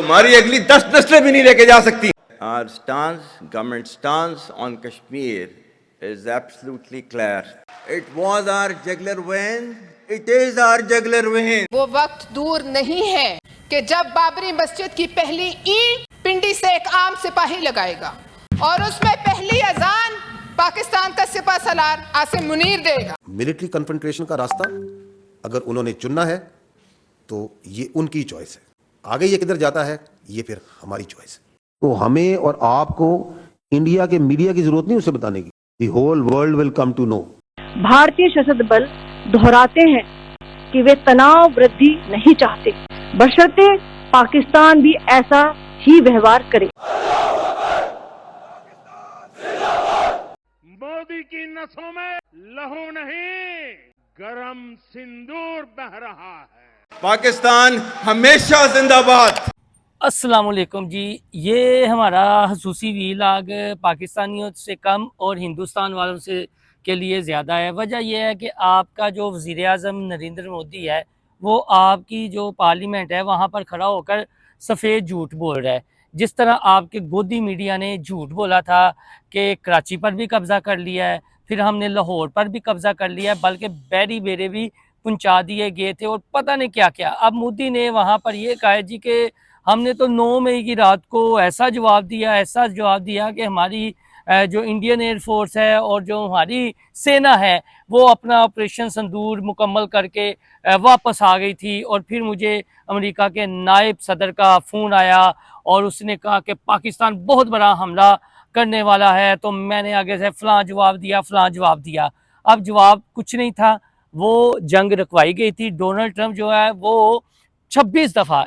हमारी अगली 10 नस्लें भी नहीं लेके जा सकती। Our stance, government stance on Kashmir is absolutely clear. It was our jugular vein. It is our jugular vein. वो वक्त दूर नहीं है कि जब बाबरी मस्जिद की पहली ईंट पिंडी से एक आम सिपाही लगाएगा और उसमें पहली अजान पाकिस्तान का सिपह सलार आसिम मुनीर देगा। मिलिट्री कन्फ्रंटेशन का रास्ता अगर उन्होंने चुनना है तो ये उनकी चॉइस है। आगे ये किधर जाता है ये फिर हमारी चॉइस है। तो हमें और आपको इंडिया के मीडिया की जरूरत नहीं उसे बताने की। The whole world will come to know. भारतीय सशस्त्र बल दोहराते हैं कि वे तनाव वृद्धि नहीं चाहते, बशर्ते पाकिस्तान भी ऐसा ही व्यवहार करे। मोदी की नसों में लहू नहीं, गरम सिंदूर बह रहा है। पाकिस्तान हमेशा जिंदाबाद। अस्सलाम वालेकुम जी। ये हमारा खसूसी व्लॉग पाकिस्तानियों से कम और हिंदुस्तान वालों से के लिए ज़्यादा है। वजह यह है कि आपका जो वज़ीर आज़म नरेंद्र मोदी है वो आपकी जो पार्लियामेंट है वहाँ पर खड़ा होकर सफ़ेद झूठ बोल रहा है। जिस तरह आपके गोदी मीडिया ने झूठ बोला था कि कराची पर भी कब्ज़ा कर लिया है, फिर हमने लाहौर पर भी कब्ज़ा कर लिया है, बल्कि बैरी बेरे भी पहुँचा दिए गए थे और पता नहीं क्या क्या। अब मोदी ने वहाँ पर यह कहा है जी कि हमने तो 9 मई की रात को ऐसा जवाब दिया कि हमारी जो इंडियन एयरफोर्स है और जो हमारी सेना है वो अपना ऑपरेशन संदूर मुकम्मल करके वापस आ गई थी। और फिर मुझे अमेरिका के नायब सदर का फ़ोन आया और उसने कहा कि पाकिस्तान बहुत बड़ा हमला करने वाला है। तो मैंने आगे से फ़लाँ जवाब दिया। अब जवाब कुछ नहीं था, वो जंग रखवाई गई थी। डोनाल्ड ट्रंप जो है वो 26 दफ़ा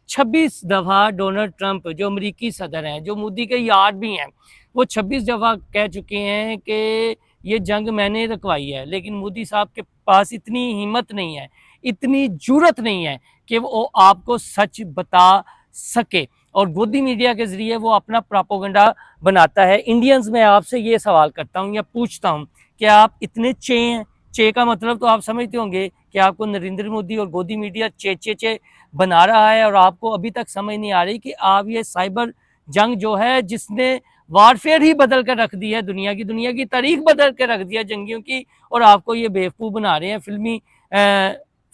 26 दफ़ा डोनाल्ड ट्रंप जो अमरीकी सदर हैं, जो मोदी के यार भी हैं, वो 26 दफ़ा कह चुके हैं कि ये जंग मैंने रखवाई है। लेकिन मोदी साहब के पास इतनी हिम्मत नहीं है, इतनी जुर्रत नहीं है कि वो आपको सच बता सके और गोदी मीडिया के ज़रिए वो अपना प्रोपेगेंडा बनाता है। इंडियंस में आपसे ये सवाल करता हूँ या पूछता हूँ कि आप इतने चे हैं। चे का मतलब तो आप समझते होंगे कि आपको नरेंद्र मोदी और गोदी मीडिया चे बना रहा है और आपको अभी तक समझ नहीं आ रही कि आप ये साइबर जंग जो है जिसने वारफेयर ही बदल कर रख दी है, दुनिया की तारीख बदल कर रख दिया जंगियों की, और आपको ये बेवकूफ़ बना रहे हैं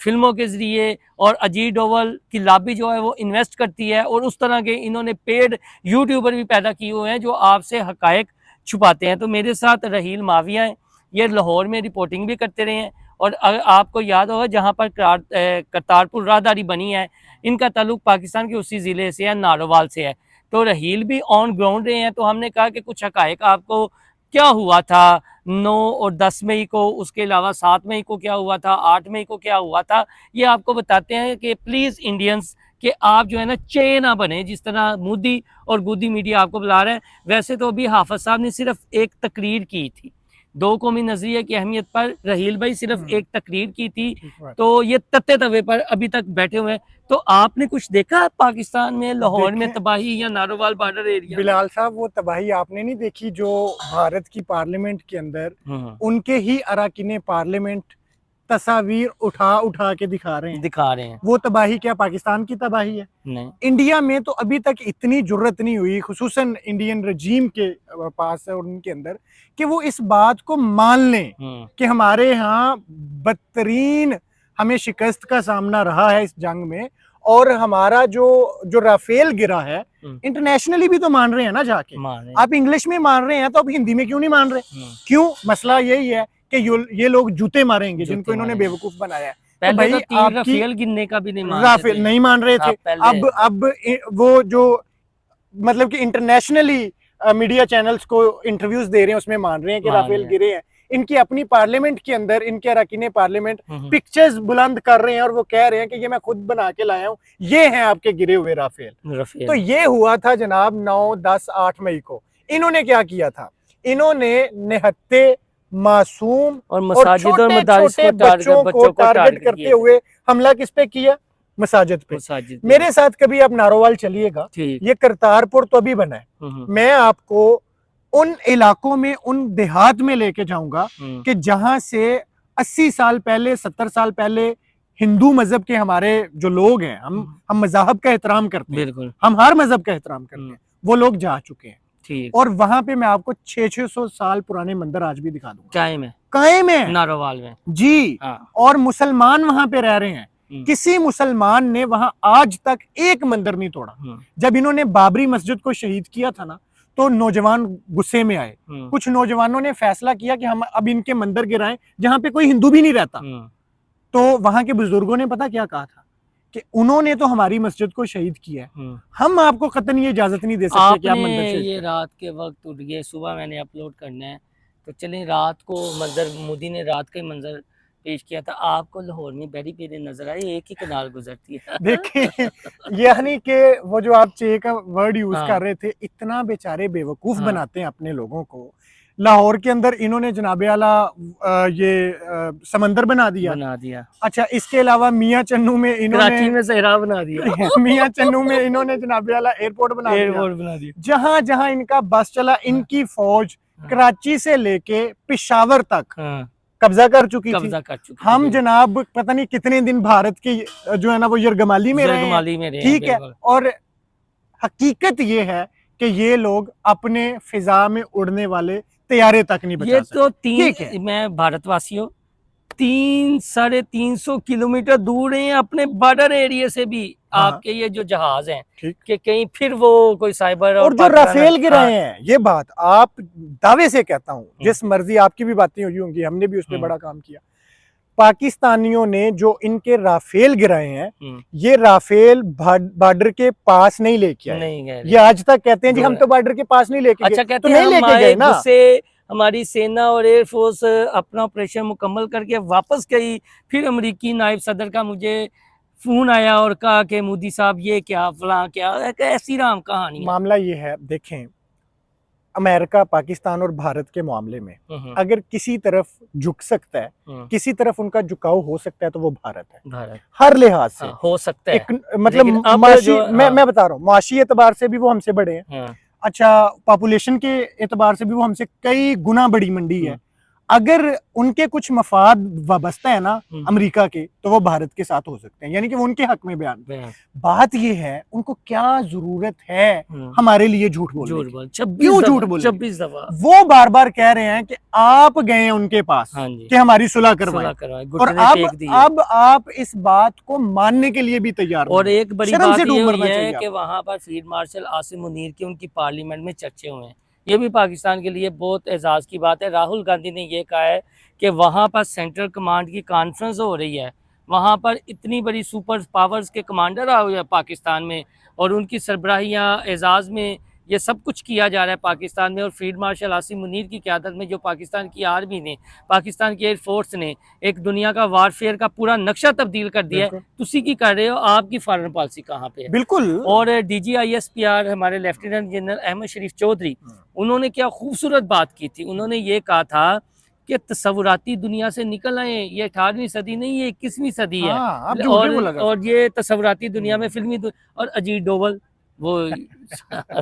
फिल्मों के ज़रिए। और अजीत डोवल की लॉबी जो है वो इन्वेस्ट करती है और उस तरह के इन्होंने पेड यूट्यूबर भी पैदा किए हुए हैं जो आपसे हकायक छुपाते हैं। तो मेरे साथ रहील माविया हैं, ये लाहौर में रिपोर्टिंग भी करते रहे हैं और आपको याद होगा जहाँ पर करतारपुर राहदारी बनी है इनका ताल्लुक पाकिस्तान के उसी ज़िले से है, नारोवाल से है। तो रहील भी ऑन ग्राउंड रहे हैं। तो हमने कहा कि कुछ हकायक आपको क्या हुआ था 9 और 10 मई को, उसके अलावा 7 मई को क्या हुआ था, 8 मई को क्या हुआ था, ये आपको बताते हैं कि प्लीज़ इंडियंस कि आप जो है ना चे ना बने जिस तरह मोदी और गोदी मीडिया आपको बुला रहे हैं। वैसे तो अभी हाफिज साहब ने सिर्फ एक तकरीर की थी, 2 कौमी नजरिए की अहमियत पर रहील भाई सिर्फ एक तकरीर की थी, तो ये तत्ते तवे पर अभी तक बैठे हुए हैं। तो आपने कुछ देखा पाकिस्तान में, लाहौर में तबाही या नारोवाल बॉर्डर एरिया? बिलाल साहब, वो तबाही आपने नहीं देखी जो भारत की पार्लियामेंट के अंदर उनके ही अरकान पार्लियामेंट तस्वीर उठा के दिखा रहे हैं। वो तबाही क्या पाकिस्तान की तबाही है? नहीं। इंडिया में तो अभी तक इतनी जुर्रत नहीं हुई, खुसूसन इंडियन रजीम के पास है और उनके अंदर, कि वो इस बात को मान लें कि हमारे यहाँ बदतरीन हमें शिकस्त का सामना रहा है इस जंग में, और हमारा जो राफेल गिरा है इंटरनेशनली भी तो मान रहे हैं ना जाके। आप इंग्लिश में मान रहे हैं तो अब हिंदी में क्यों नहीं मान रहे? क्यों? मसला यही है कि ये लोग जूते मारेंगे जिनको इन्होंने बेवकूफ बनाया है। पहले तो भाई तो राफेल गिनने का भी नहीं राफेल नहीं मान रहे थे। अब वो जो मतलब कि इंटरनेशनली मीडिया चैनल्स को इंटरव्यूज दे रहे हैं उसमें मान रहे हैं कि राफेल गिरे हैं। इनकी अपनी पार्लियामेंट के अंदर इनके अरकान पार्लियामेंट पिक्चर्स बुलंद कर रहे हैं और वो कह रहे हैं कि ये मैं खुद बना के लाया हूँ, ये हैं आपके गिरे हुए राफेल। तो ये हुआ था जनाब 9, 10, 8 मई को। इन्होंने क्या किया था? इन्होंने निहत्ते मासूम और मसाजिद और मदारिस को बच्चों को टारगेट करते हुए हमला किस पे किया? मसाजिद पे। मेरे साथ कभी आप नारोवाल चलिएगा, ये करतारपुर तो अभी बना है, मैं आपको उन इलाकों में, उन देहात में लेके जाऊंगा कि जहां से 80 साल पहले, 70 साल पहले हिंदू मजहब के हमारे जो लोग हैं, हम मजहब का एहतराम करते हैं, बिल्कुल हम हर मजहब का एहतराम करते हैं, वो लोग जा चुके हैं। ठीक। और वहां पे मैं आपको 600 साल पुराने मंदिर आज भी दिखा दूंगा, कायम है नारोवाल में जी। और मुसलमान वहां पे रह रहे हैं, किसी मुसलमान ने वहां आज तक एक मंदिर नहीं तोड़ा। जब इन्होंने बाबरी मस्जिद को शहीद किया था ना, तो नौजवान गुस्से में आए। कुछ नौजवानों ने फैसला किया कि हम अब इनके मंदिर गिराएं जहां पे कोई हिंदू भी नहीं रहता। तो वहां के बुजुर्गों ने पता क्या कहा था कि उन्होंने तो हमारी मस्जिद को शहीद किया है, हम आपको कतई ये इजाजत नहीं दे सकते कि आप मंदिर शहीद ये रात के वक्त उठ गए, सुबह मैंने अपलोड करना है, तो चलें रात को मंजर, मोदी ने रात का ही मंजर पेश किया था। आपको लाहौर में बेरी पेरे नजर आए, एक ही कनाल गुजरती है। देखिए यानी कि वो जो आप चे का वर्ड यूज कर रहे थे, इतना बेचारे बेवकूफ बनाते हैं अपने लोगों को। लाहौर के अंदर इन्होंने जनाबे आला ये समंदर बना दिया। अच्छा, इसके अलावा मियां चन्नू में इन्होंने सहरा बना दिया। मियां चन्नू में इन्होंने जनाबे आला एयरपोर्ट बना दिया। जहां जहां इनका बस चला, इनकी फौज कराची से लेके पेशावर तक कब्जा कर चुकी थी। हम जनाब पता नहीं कितने दिन भारत की जो है ना वो यरगमाली में रहे, ठीक है। और हकीकत ये है कि ये लोग अपने फिजा में उड़ने वाले तैयारे तक नहीं बचा सकते। ये तो मैं भारतवासियों 300-350 किलोमीटर दूर हैं अपने बॉर्डर एरिया से भी। आपके ये जो जहाज हैं कि कहीं फिर वो कोई साइबर और जो राफेल गिरे हैं, ये बात आप दावे से कहता हूँ, जिस मर्जी आपकी भी बातें हुई होंगी, हमने भी उस पर बड़ा काम किया। पाकिस्तानियों ने जो इनके राफेल गिराए हैं, ये राफेल बॉर्डर के पास नहीं लेके आए। ये आज तक कहते हैं जी हम तो बॉर्डर के पास नहीं लेके गए। तो नहीं लेके गए ना। हमारी सेना और एयरफोर्स अपना ऑपरेशन मुकम्मल करके वापस गई। फिर अमेरिकी नायब सदर का मुझे फोन आया और कहा कि मोदी साहब ये क्या फलां क्या, ऐसी राम कहानी। मामला ये है, देखें अमेरिका, पाकिस्तान और भारत के मामले में अगर किसी तरफ झुक सकता है, किसी तरफ उनका झुकाव हो सकता है, तो वो भारत है। हर लिहाज से हो सकता है। मतलब मैं बता रहा हूँ, माशी एतबार से भी वो हमसे बड़े हैं। अच्छा, पॉपुलेशन के एतबार से भी वो हमसे कई गुना बड़ी मंडी है। अगर उनके कुछ मफाद वाबस्ता है ना अमेरिका के, तो वो भारत के साथ हो सकते हैं, यानी कि वो उनके हक में बयान। बात ये है, उनको क्या जरूरत है हमारे लिए झूठ बोलने की? क्यों झूठ बोल? 26 दफा वो बार बार कह रहे हैं कि आप गए उनके पास कि हमारी सुलह करवाएं, और अब आप इस बात को मानने के लिए भी तैयार। और एक बड़ी बात ये है कि वहां पर फील्ड मार्शल आसिम मुनीर की उनकी पार्लियामेंट में चर्चे हुए हैं। ये भी पाकिस्तान के लिए बहुत एजाज़ की बात है। राहुल गांधी ने ये कहा है कि वहाँ पर सेंट्रल कमांड की कॉन्फ्रेंस हो रही है, वहाँ पर इतनी बड़ी सुपर पावर्स के कमांडर आए हुए हैं पाकिस्तान में, और उनकी सरबराहियाँ एजाज़ में ये सब कुछ किया जा रहा है पाकिस्तान में। और फील्ड मार्शल आसिम मुनीर की क़यादत में जो पाकिस्तान की आर्मी ने, पाकिस्तान की एयरफोर्स ने एक दुनिया का वारफेयर का पूरा नक्शा तब्दील कर दिया है। तुसी की कर रहे हो, आपकी फॉरेन पॉलिसी कहाँ पे है? बिल्कुल। और DGISPR हमारे लेफ्टिनेंट जनरल अहमद शरीफ चौधरी, उन्होंने क्या खूबसूरत बात की थी। उन्होंने ये कहा था कि तस्वुराती दुनिया से निकल आए, ये 18वीं सदी नहीं, ये 21वीं सदी है। और ये तस्वुराती दुनिया में फिल्मी और अजीत डोवल वो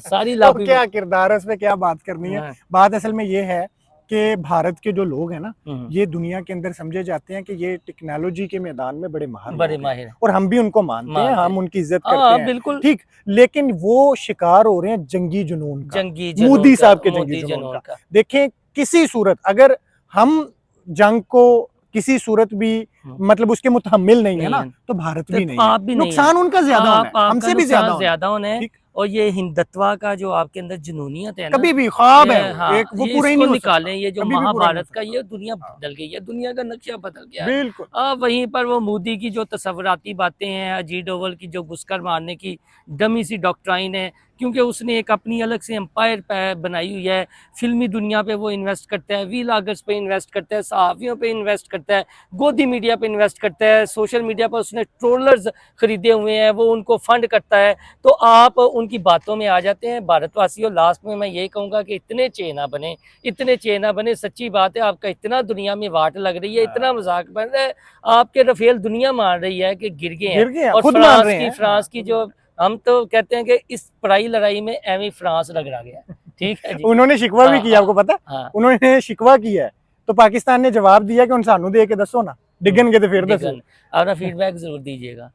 सारी तो क्या किरदार है, उसमें क्या बात करनी है। बात असल में ये है कि भारत के जो लोग हैं ना, ये दुनिया के अंदर समझे जाते हैं कि ये टेक्नोलॉजी के मैदान में बड़े माहिर हैं, और हम भी उनको मानते हैं, हम उनकी इज्जत करते हैं, बिल्कुल ठीक। लेकिन वो शिकार हो रहे हैं जंगी जुनून का, मोदी साहब के जंगी जुनून का। देखें, किसी सूरत अगर हम जंग को किसी सूरत भी मतलब उसके मुतहम्मिल नहीं है ना, तो भारत भी नहीं, नुकसान उनका ज्यादा होना है, हमसे भी ज्यादा होना है। और ये हिंदुत्वा का जो आपके अंदर जुनूनियत है ना, कभी भी ख्वाब है, एक वो पूरा ही नहीं निकालें। ये जो महाभारत का, ये दुनिया बदल गई है, दुनिया का नक्शा बदल गया है। बिल्कुल। वहीं पर वो मोदी की जो तस्वुराती बातें हैं, अजीत डोवल की जो घुसकर मारने की डमी सी डॉक्ट्राइन है, क्योंकि उसने एक अपनी अलग से एम्पायर बनाई हुई है। फिल्मी दुनिया पे वो इन्वेस्ट करता है, वीलॉगर्स पे इन्वेस्ट करता है, सहाफ़ियों पे इन्वेस्ट करता है, गोदी मीडिया पे इन्वेस्ट करता है, सोशल मीडिया पर उसने ट्रोलर्स खरीदे हुए हैं, वो उनको फंड करता है। तो आप उनकी बातों में आ जाते हैं। भारतवासियों, लास्ट में मैं यही कहूँगा कि इतने चेना बने। सच्ची बात है, आपका इतना दुनिया में वाट लग रही है, इतना मजाक बन रहा है, आपके रफेल दुनिया मान रही है कि गिर गए हैं। और फ्रांस की जो हम तो कहते हैं कि इस पराई लड़ाई में एवं फ्रांस रगड़ा गया, ठीक है जी। उन्होंने शिकवा भी किया, आपको पता? उन्होंने शिकवा किया है, तो पाकिस्तान ने जवाब दिया कि उन सानू दे के दसो ना। डिगन के तो फिर दसो अपना फीडबैक जरूर दीजिएगा।